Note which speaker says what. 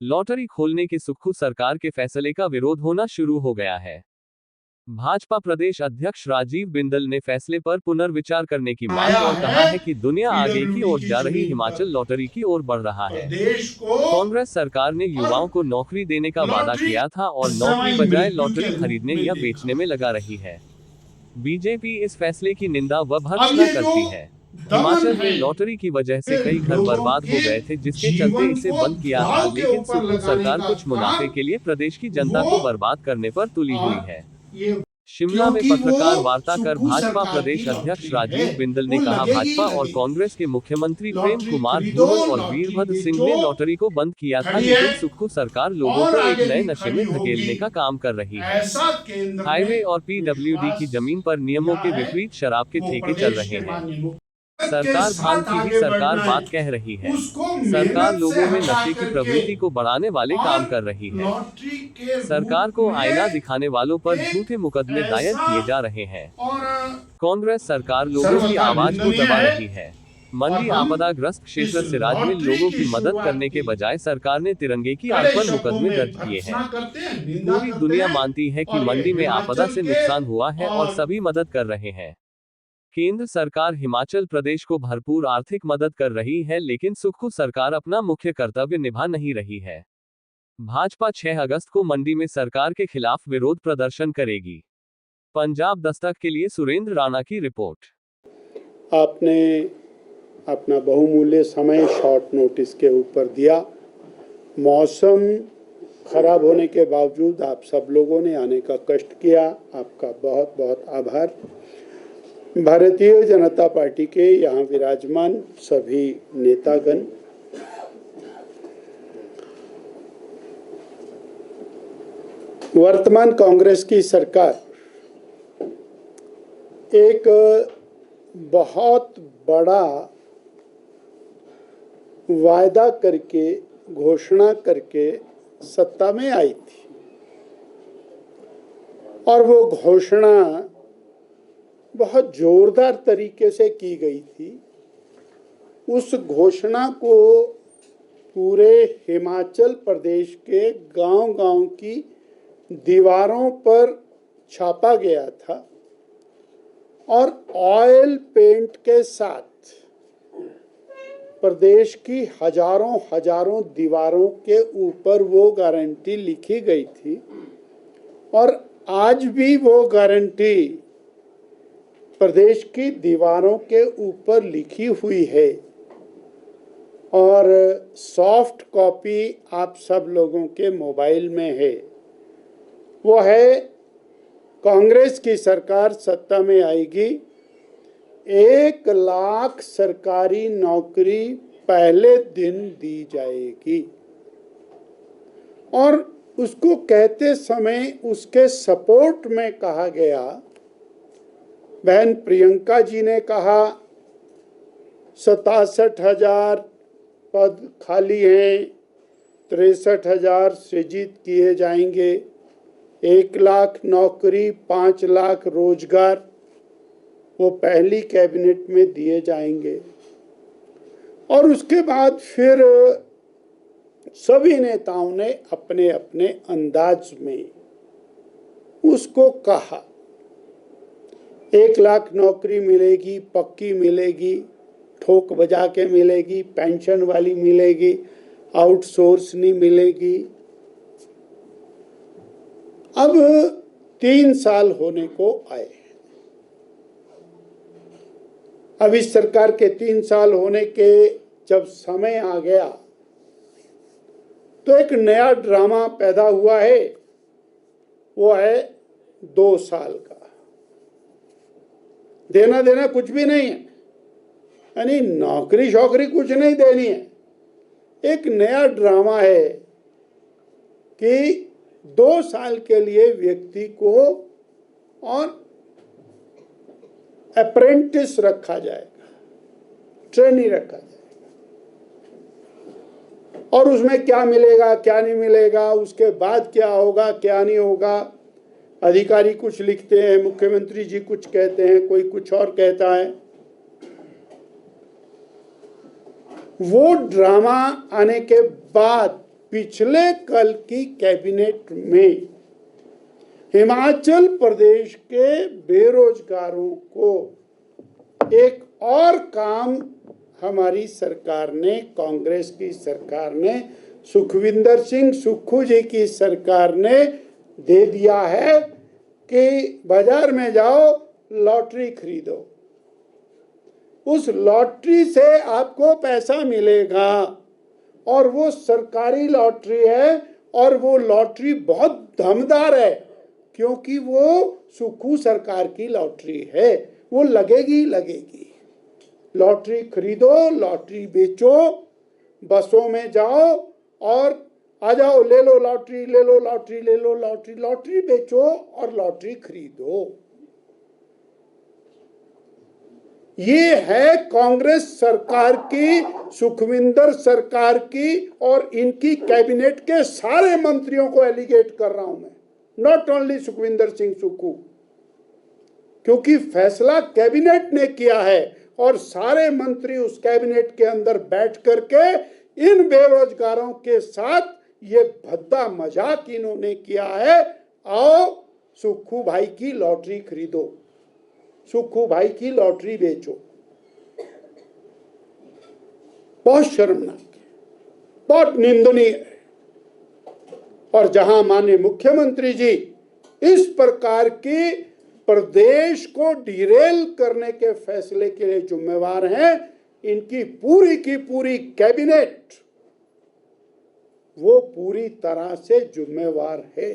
Speaker 1: Lottery खोलने के सुक्खू सरकार के फैसले का विरोध होना शुरू हो गया है। भाजपा प्रदेश अध्यक्ष राजीव बिंदल ने फैसले पर पुनर्विचार करने की मांग और कहा है कि दुनिया आगे की ओर जा रही हिमाचल लॉटरी की ओर बढ़ रहा है। कांग्रेस सरकार ने युवाओं को नौकरी देने का वादा किया था और नौकरी बजाय लॉटरी खरीदने या बेचने में लगा रही है। बीजेपी इस फैसले की निंदा व भर्त्सना करती है। हिमाचल में लॉटरी की वजह से कई घर बर्बाद हो गए थे, जिसके चलते इसे बंद किया था, लेकिन सुक्खू सरकार कुछ मुनाफे के लिए प्रदेश की जनता को बर्बाद करने पर तुली हुई है। शिमला में पत्रकार वार्ता कर भाजपा प्रदेश अध्यक्ष राजीव बिंदल ने कहा, भाजपा और कांग्रेस के मुख्यमंत्री प्रेम कुमार धूमल और वीरभद्र सिंह ने लॉटरी को बंद किया था, लेकिन सुक्खू सरकार लोगों को एक नए नशे में धकेलने का काम कर रही है। हाईवे और पीडब्ल्यूडी की जमीन पर नियमों के विपरीत शराब के ठेके चल रहे हैं। सरकार भांग की भी सरकार बात कह रही है। सरकार लोगों में नशे की प्रवृत्ति को बढ़ाने वाले काम कर रही है। सरकार को आईना दिखाने वालों पर झूठे मुकदमे दायर किए जा रहे हैं। कांग्रेस सरकार लोगों की आवाज को दबा रही है। मंडी आपदाग्रस्त क्षेत्र सिराज में लोगों की मदद करने के बजाय सरकार ने तिरंगे की आड़ पर मुकदमे दर्ज किए हैं। पूरी दुनिया मानती है कि मंडी में आपदा से नुकसान हुआ है और सभी मदद कर रहे हैं। केंद्र सरकार हिमाचल प्रदेश को भरपूर आर्थिक मदद कर रही है, लेकिन सुक्खू सरकार अपना मुख्य कर्तव्य निभा नहीं रही है। भाजपा 6 अगस्त को मंडी में सरकार के खिलाफ विरोध प्रदर्शन करेगी। पंजाब दस्तक के लिए सुरेंद्र राणा की रिपोर्ट।
Speaker 2: आपने अपना बहुमूल्य समय शॉर्ट नोटिस के ऊपर दिया। मौसम खराब होने के बावजूद आप सब लोगों ने आने का कष्ट किया, आपका बहुत बहुत आभार। भारतीय जनता पार्टी के यहाँ विराजमान सभी नेतागण, वर्तमान कांग्रेस की सरकार एक बहुत बड़ा वायदा करके, घोषणा करके सत्ता में आई थी और वो घोषणा बहुत जोरदार तरीके से की गई थी। उस घोषणा को पूरे हिमाचल प्रदेश के गांव-गांव की दीवारों पर छापा गया था और ऑयल पेंट के साथ प्रदेश की हजारों दीवारों के ऊपर वो गारंटी लिखी गई थी और आज भी वो गारंटी प्रदेश की दीवारों के ऊपर लिखी हुई है और सॉफ्ट कॉपी आप सब लोगों के मोबाइल में है। वो है, कांग्रेस की सरकार सत्ता में आएगी, 1 लाख सरकारी नौकरी पहले दिन दी जाएगी। और उसको कहते समय उसके सपोर्ट में कहा गया, बहन प्रियंका जी ने कहा 67,000 पद खाली हैं, 63,000 सृजित किए जाएंगे, 1 लाख नौकरी, 5 लाख रोजगार वो पहली कैबिनेट में दिए जाएंगे। और उसके बाद फिर सभी नेताओं ने अपने अपने अंदाज में उसको कहा, 1 लाख नौकरी मिलेगी, पक्की मिलेगी, ठोक बजा के मिलेगी, पेंशन वाली मिलेगी, आउटसोर्स नहीं मिलेगी। अब 3 साल होने को आए। अब इस सरकार के 3 साल होने के जब समय आ गया तो एक नया ड्रामा पैदा हुआ है, वो है 2 साल का। देना कुछ भी नहीं है, यानी नौकरी शौकरी कुछ नहीं देनी है। एक नया ड्रामा है कि 2 साल के लिए व्यक्ति को और अप्रेंटिस रखा जाएगा, ट्रेनी रखा जाएगा और उसमें क्या मिलेगा क्या नहीं मिलेगा, उसके बाद क्या होगा क्या नहीं होगा, अधिकारी कुछ लिखते हैं, मुख्यमंत्री जी कुछ कहते हैं, कोई कुछ और कहता है। वो ड्रामा आने के बाद पिछले कल की कैबिनेट में हिमाचल प्रदेश के बेरोजगारों को एक और काम हमारी सरकार ने, कांग्रेस की सरकार ने, सुखविंदर सिंह सुक्खू जी की सरकार ने दे दिया है कि बाजार में जाओ, लॉटरी खरीदो। उस लॉटरी से आपको पैसा मिलेगा और वो सरकारी लॉटरी है और वो लॉटरी बहुत दमदार है क्योंकि वो सुक्खू सरकार की लॉटरी है, वो लगेगी लगेगी। लॉटरी खरीदो, लॉटरी बेचो, बसों में जाओ और आ जाओ, ले लो लॉटरी, ले लो लॉटरी, ले लो लॉटरी, लॉटरी बेचो और लॉटरी खरीदो। ये है कांग्रेस सरकार की, सुखविंदर सरकार की और इनकी कैबिनेट के सारे मंत्रियों को एलिगेट कर रहा हूं मैं, नॉट ओनली सुखविंदर सिंह सुक्खू, क्योंकि फैसला कैबिनेट ने किया है और सारे मंत्री उस कैबिनेट के अंदर बैठ करके इन बेरोजगारों के साथ ये भद्दा मजाक इन्होंने किया है। आओ सुक्खू भाई की लॉटरी खरीदो, सुक्खू भाई की लॉटरी बेचो। बहुत शर्मनाक है, बहुत निंदनीय है। और जहां माननीय मुख्यमंत्री जी इस प्रकार की प्रदेश को डिरेल करने के फैसले के लिए जिम्मेवार हैं, इनकी पूरी की पूरी कैबिनेट वो पूरी तरह से जिम्मेवार है।